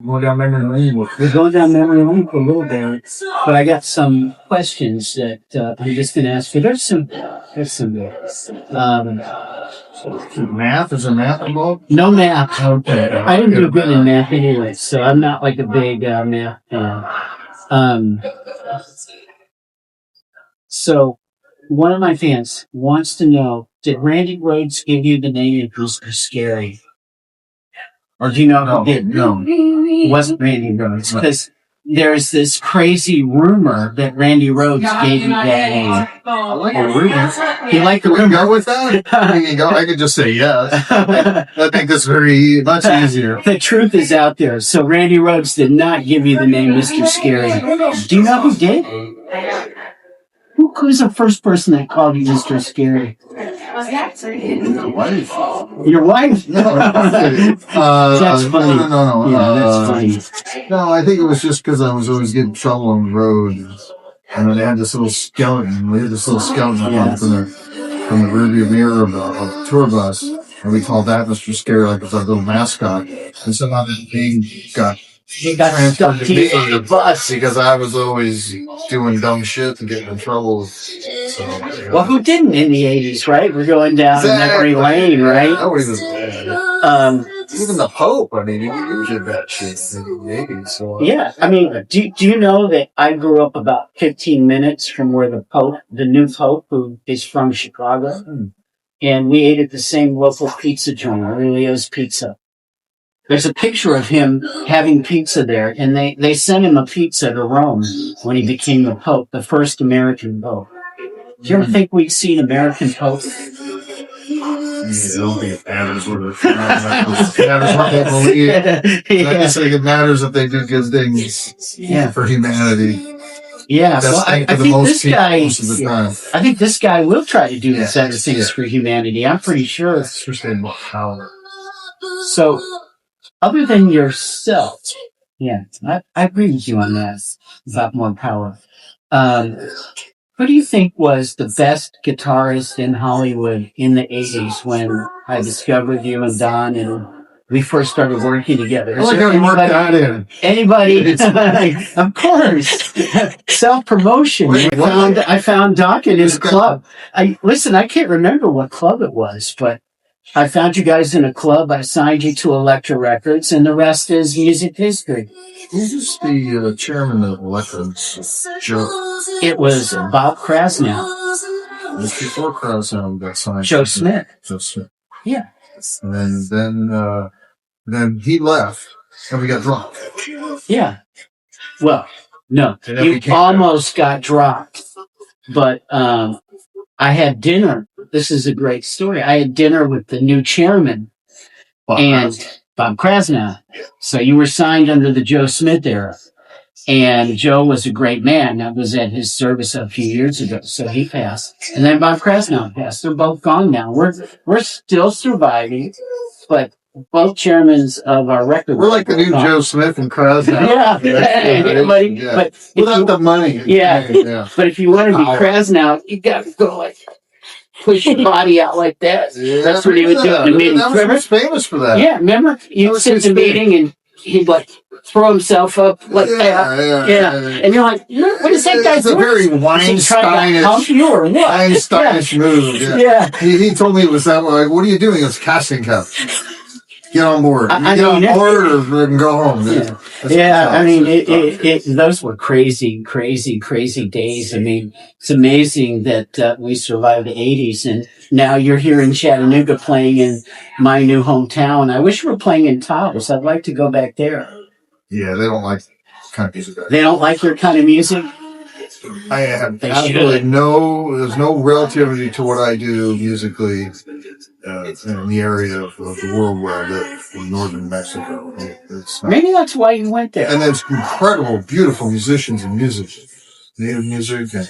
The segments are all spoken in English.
going down memory lane. We're going down memory lane for a little bit, but I got some questions that I'm just going to ask you. There's some Math? Is there math involved? no math. Okay. I didn't do good in math anyway, so I'm not like a big math fan. So one of my fans wants to know, did Randy Rhoads give you the name Mr. Scary? Or do you know who did? No. It wasn't Randy Rhoads, because there's this crazy rumor that Randy Rhoads gave you that name. I like a rumor. You like the Can we rumor? go with that? I could just say yes. I think that's much easier. The truth is out there. So Randy Rhoads did not give you the name Mr. Scary. Do you know who did? Who's the first person that called you Mr. Scary? Your wife. Your wife? That's funny. No. Yeah, that's funny. No, I think it was just because I was always getting in trouble on the road. And then they had this little skeleton. We had this little skeleton from the rearview mirror of the tour bus. And we called that Mr. Scary, like it was our little mascot. And somehow that name got stuck to you on the bus. Because I was always doing dumb shit and getting in trouble. So, Well, who didn't in the 80s, right? We're going down memory lane, right? Nobody was bad. Even the Pope, I mean, he did that shit in the 80s. So, yeah, I mean, do you know that I grew up about 15 minutes from where the new Pope, who is from Chicago, and we ate at the same local pizza joint, Aurelio's Pizza. There's a picture of him having pizza there, and they sent him a pizza to Rome when he became the Pope, the first American Pope. Do you ever think we'd see an American Pope? I don't think it matters what they believe. I just think it matters if they do good things for humanity. Yeah, well, I think this guy. Most of the time. I think this guy will try to do the same things for humanity. I'm pretty sure. It's just in power. So, other than yourself, I agree with you on that about more power. Who do you think was the best guitarist in Hollywood in the 80s when I discovered you and Don and we first started working together? I like how you worked that in. Anybody? Of course. Self-promotion. I found Doc in his club. I can't remember what club it was, but I found you guys in a club. I signed you to Elektra Records, and the rest is music history. Who's the chairman of Elektra? Joe. It was Bob Krasnow. It was before Krasnow got signed. Joe Smith. Yeah. And then he left, and we got dropped. Yeah. Well, no, you almost got dropped, but I had dinner. This is a great story. I had dinner with the new chairman and Bob Krasnow. So you were signed under the Joe Smith era. And Joe was a great man. That was at his service a few years ago. So he passed. And then Bob Krasnow passed. They're both gone now. We're still surviving, but both chairmen of our record. We're like the new Joe Smith and Krasnow. But without the money. Yeah. But if you want to be Krasnow, you got to go like push your body out like that. Yeah, that's what he would do in the meeting. That was famous for that. Yeah, remember? You'd sit in the meeting and he'd like throw himself up like that. Yeah. And you're like, what is that guy doing? It's a very Weinsteinish move. Yeah. He told me it was that way. Like, what are you doing? It's casting couch. Get on board. Get on board or go home. I mean, those were crazy, crazy, crazy days. I mean, it's amazing that we survived the 80s, and now you're here in Chattanooga playing in my new hometown. I wish we were playing in Taos. I'd like to go back there. Yeah, they don't like kind of music. They don't like your kind of music? I have absolutely there's no relativity to what I do musically in the area of the world where I live, in northern Mexico. Maybe that's why you went there. And there's incredible, beautiful musicians and musicians. Native music and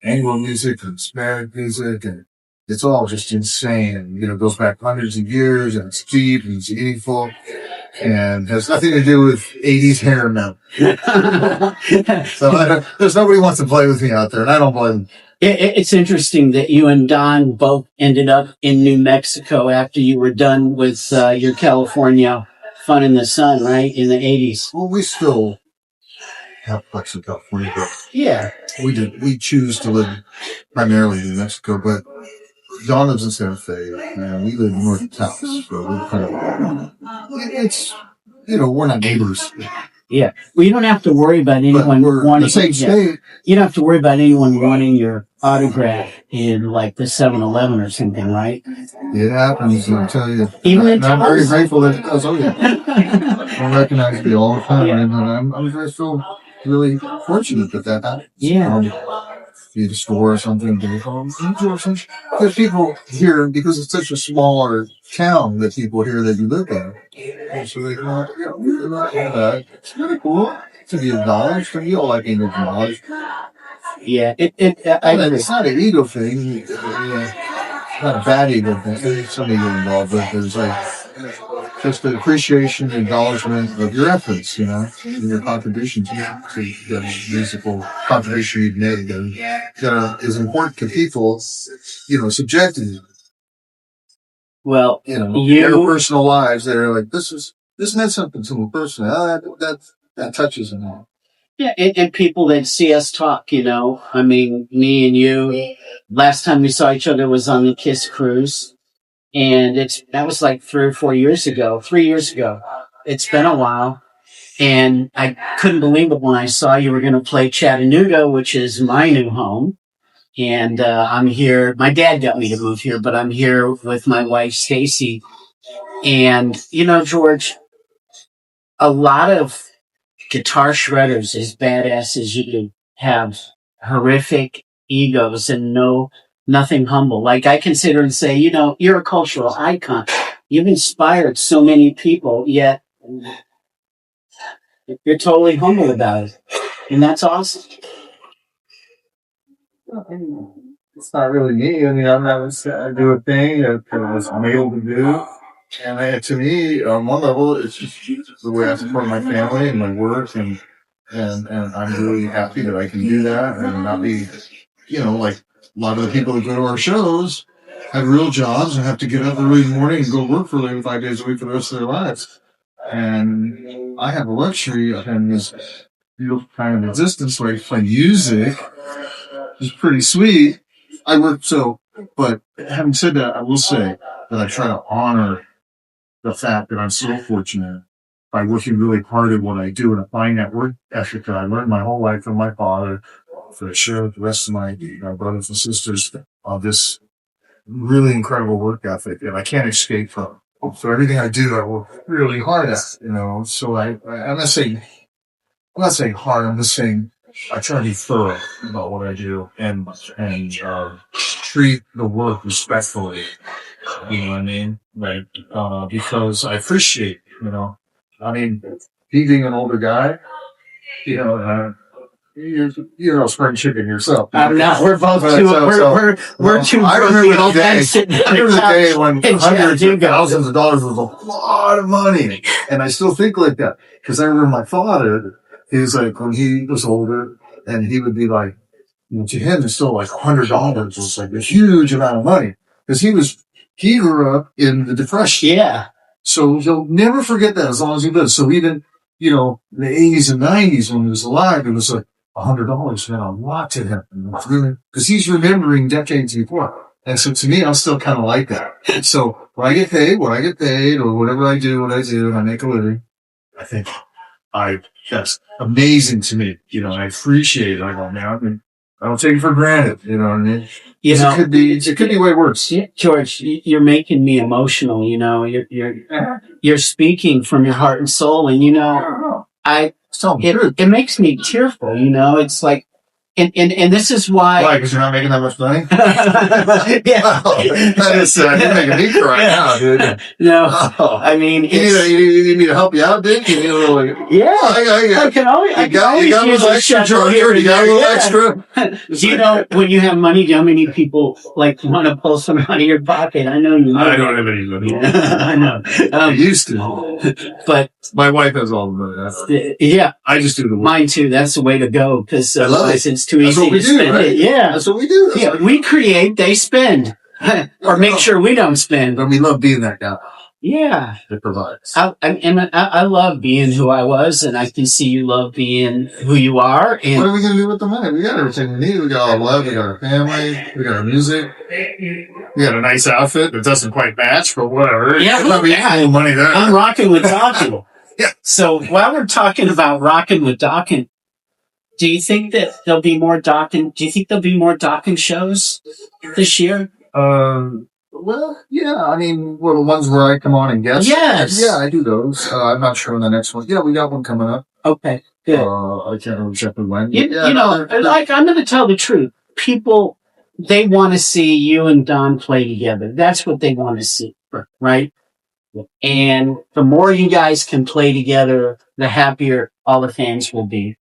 Anglo music and Hispanic music, and it's all just insane. You know, it goes back hundreds of years, and it's deep and it's meaningful. And has nothing to do with 80s hair now. So there's nobody who wants to play with me out there, and I don't blame them. It's interesting that you and Don both ended up in New Mexico after you were done with your California fun in the sun, right? In the 80s. Well, we still have flex in California, but Yeah. we choose to live primarily in New Mexico, but John lives in Santa Fe, and we live north of Taos, so we're kind of, it's, we're not neighbors. Yeah. Well, you don't have to worry about anyone wanting the same state. You don't have to worry about anyone wanting your autograph in like the 7-Eleven or something, right? It happens, I'll tell you. Even in I'm very grateful that it does. Oh, yeah. I recognize me all the time, and I'm just so really fortunate that happens. Yeah. Be at a store or something, because people here, because it's such a smaller town, that people hear that you live there. And so they go, it's really cool to be acknowledged, and you all like being acknowledged. Yeah, it's not an ego thing. It's not a bad ego thing. There's some ego involved, but there's just an appreciation and acknowledgement of your efforts, and your contributions to the musical contribution you've made that is important to people, subjectively. Well, their personal lives that are like, this meant something to me personally. That touches them all. Yeah, and people that see us talk, I mean, me and you, last time we saw each other was on the Kiss cruise. And that was like 3 or 4 years ago, 3 years ago. It's been a while. And I couldn't believe it when I saw you were going to play Chattanooga, which is my new home. And, I'm here. My dad got me to move here, but I'm here with my wife, Stacy. And, George, a lot of guitar shredders, as badass as you do, have horrific egos and nothing humble. Like I consider and say, you're a cultural icon. You've inspired so many people, yet you're totally humble about it. And that's awesome. It's not really me. I mean, I do a thing that I'm able to do. And to me, on one level, it's just the way I support my family and my work, and I'm really happy that I can do that and not be, like a lot of the people that go to our shows have real jobs and have to get up early in the morning and go work for 5 days a week for the rest of their lives. And I have a luxury of having this kind of existence where I play music, which is pretty sweet. But having said that, I will say that I try to honor the fact that I'm so fortunate by working really hard at what I do and applying that work ethic that I learned my whole life from my father, to share with the rest of my brothers and sisters of this really incredible work ethic that I can't escape from. So everything I do, I work really hard at, So I'm not saying hard. I'm just saying I try to be thorough about what I do and treat the work respectfully. You know what I mean? Right. Because I appreciate, being an older guy, you're spring chicken yourself. I'm not. We're both we're too. I remember the day when hundreds of thousands of dollars was a lot of money, and I still think like that because I remember my father. He was like when he was older, and he would be like, to him, it's still like $100 was like a huge amount of money because he grew up in the Depression. Yeah. So he'll never forget that as long as he lives. So even, in the 80s and 90s when he was alive, it was like $100 meant a lot to him. Because he's remembering decades before. And so to me, I'm still kind of like that. So when I get paid, or whatever I do, and I make a living, I think that's amazing to me. I appreciate it. I go, man, I don't take it for granted. You know what I mean? It could be way worse. George, you're making me emotional. You're speaking from your heart and soul, and it makes me tearful. It's like, and this is why. Why? Because you're not making that much money. Yeah, that is you're making me cry now, dude. No, I mean, you need me to help you out, dude. You need a little, I can always. You got a little extra, George. You got a little extra. Do when you have money, how many people want to pull some out of your pocket? I know you. I don't have any money. I know. I used to, but my wife has all the money. Yeah, I just do the work. Mine too. That's the way to go because otherwise it's too easy to spend right? it. Yeah, that's what we do. We create, they spend, or make sure we don't spend. But we love being that guy. Yeah. it provides. I love being who I was, and I can see you love being who you are. And what are we going to do with the money? We got everything we need. We got our love, we got our family, we got our music. We got a nice outfit that doesn't quite match, but whatever. Yeah, money there. I'm rocking with Dokken. Yeah. So while we're talking about rocking with Dokken, do you think that there'll be more Dokken? Do you think there'll be more Dokken shows this year? Well, yeah. I mean, well, the ones where I come on and guest. Yes. Yeah, I do those. I'm not sure when the next one. Yeah, we got one coming up. Okay, good. I can't remember exactly when. You know, like, I'm going to tell the truth. People, they want to see you and Don play together. That's what they want to see, right? And the more you guys can play together, the happier all the fans will be.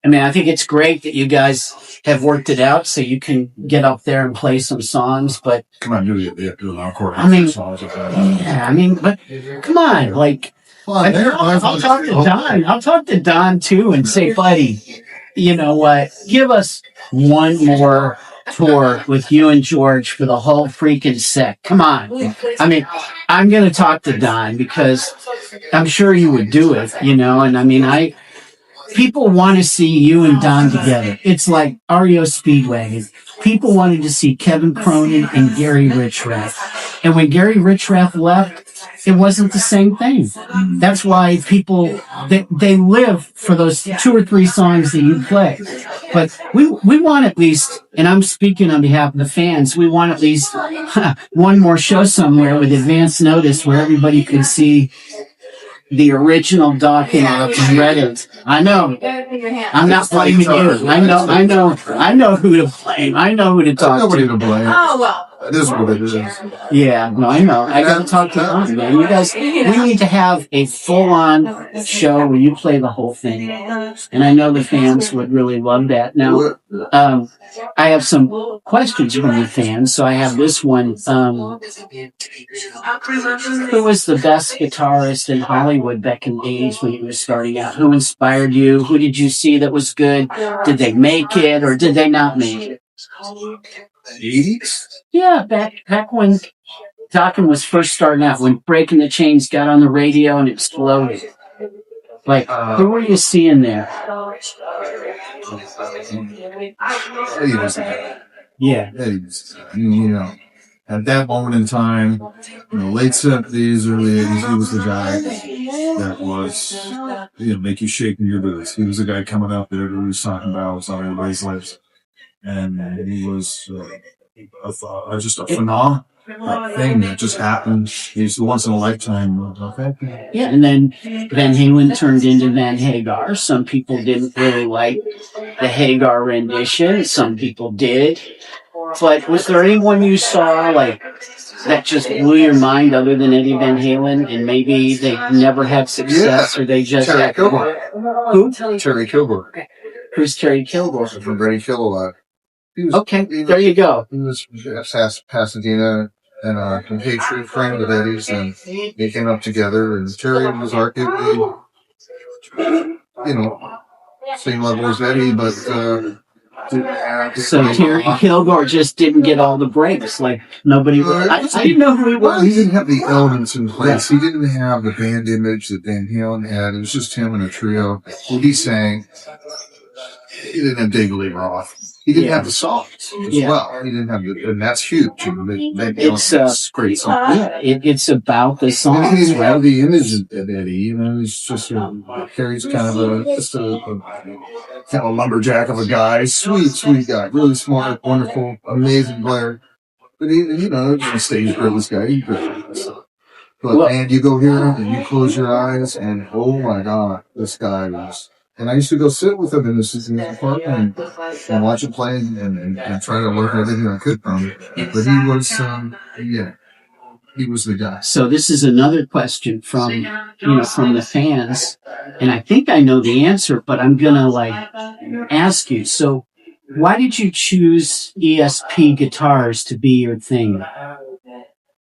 I mean, I think it's great that you guys have worked it out so you can get up there and play some songs, but... Come on, do an encore. I mean, yeah, I mean, but come on, like... I'll talk to Don. I'll talk to Don, too, and say, buddy, you know what? Give us one more tour with you and George for the whole freaking set. Come on. I mean, I'm going to talk to Don because I'm sure you would do it, you know, and I mean, people want to see you and Don together. It's like REO Speedwagon. People wanted to see Kevin Cronin and Gary Richrath. And when Gary Richrath left, it wasn't the same thing. That's why people, they live for those 2 or 3 songs that you play. But we want at least, and I'm speaking on behalf of the fans, we want at least one more show somewhere with advance notice where everybody can see the original Dokken Reddit. I know. I'm not blaming you. I know who to blame. I know who to talk to. Nobody to blame. Oh, well. It is what it is. Yeah, no, I know. I gotta talk to Don, man. You guys, we need to have a full-on show where you play the whole thing. And I know the fans would really love that. Now, I have some questions from the fans, so I have this one. Who was the best guitarist in Hollywood back in the 80s when you were starting out? Who inspired you? Who did you see that was good? Did they make it or did they not make it? 80s? Yeah, back when Dokken was first starting out, when Breaking the Chains got on the radio and exploded. Like, who were you seeing there? Eddie was the guy. Yeah. Eddie was, you know, at that moment in time, in the late 70s, early 80s, he was the guy that was, you know, make you shake in your boots. He was the guy coming up there who was talking about, was on everybody's lips. And he was just a phenomenal thing that just happened. He's the once in a lifetime. Okay. Yeah, and then Van Halen turned into Van Hagar. Some people didn't really like the Hagar rendition. Some people did. But was there anyone you saw like that just blew your mind other than Eddie Van Halen, and maybe they never had success or they just Terry Kilgore. Who? Terry Kilgore. Who's Terry Kilgore? From Ready Kill a Lot. Okay, there you go. He was Pasadena and from Patriot friend with Eddie's, and they came up together. And Terry was arguably, you know, same level as Eddie, but so Terry Kilgore just didn't get all the breaks. Like nobody. I didn't know who he was. Well, he didn't have the elements in place. He didn't have the band image that Van Halen had. It was just him and a trio. He sang. He didn't have David Roth. He didn't have the songs as well. He didn't have the, and that's huge. It's a great song. Yeah, it's about the songs. He didn't have the image of Eddie. You know, he's just carries kind of a lumberjack of a guy. Sweet guy. Really smart, wonderful, amazing player. But he, you know, he's a stage fearless guy. But man, you go here and you close your eyes, and oh my God, this guy was. And I used to go sit with him in his apartment and watch him play and try to learn everything I could from him. But he was, he was the guy. So this is another question from, from the fans. And I think I know the answer, but I'm going to ask you. So why did you choose ESP guitars to be your thing?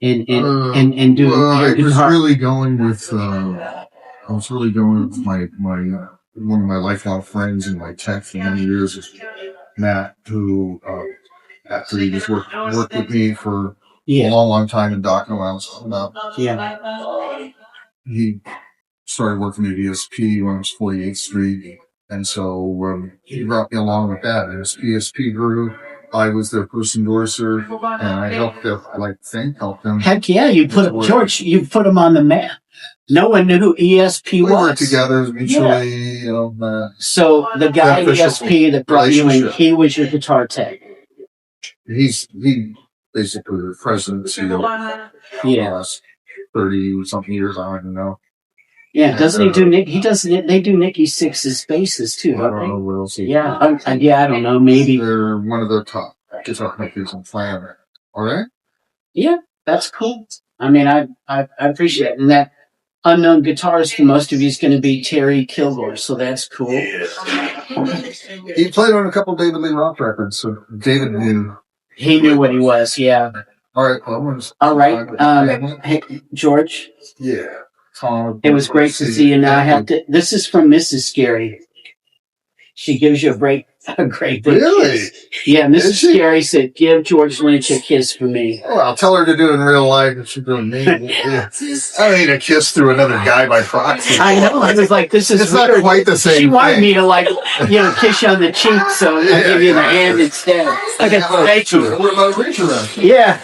And do I was really going with my one of my lifelong friends and my tech for many years is Matt, who after he just worked with me for Yeah. a long time in Dokken when I was growing up. Yeah. He started working at ESP when it was 48th Street. And so he brought me along with that. As ESP grew, I was their first endorser, and I helped them, helped them. Heck yeah, you put them on the map. No one knew who ESP was. We worked together mutually, So the guy at ESP that brought you in, he was your guitar tech. He basically the president and CEO. Yeah. 30 something years, I don't even know. Yeah, doesn't he do Nick? He does. They do Nicky Sixx's basses too, don't they? I don't know what else. Yeah, I don't know. Maybe they're one of the top guitar companies on planet. All right. Yeah, that's cool. I mean, I appreciate it. And that unknown guitarist for most of you is going to be Terry Kilgore, so that's cool. He played on a couple of David Lee Roth records, so David knew. He knew what he was. Yeah. All right. Well, all right. Hey, George. Yeah. Tom, it was great to see you. Now I have to. This is from Mrs. Scary. She gives you a great big kiss. Yeah, Mrs. Scary said, "Give George Lynch a kiss for me." Oh, I'll tell her to do it in real life if she's doing me. Yeah. I don't need a kiss through another guy by proxy. I know. I was like, "This is it's weird. Not quite the same." She wanted me to kiss you on the cheek, so I give you the hand instead. Okay, thank you. What about reach around? Yeah.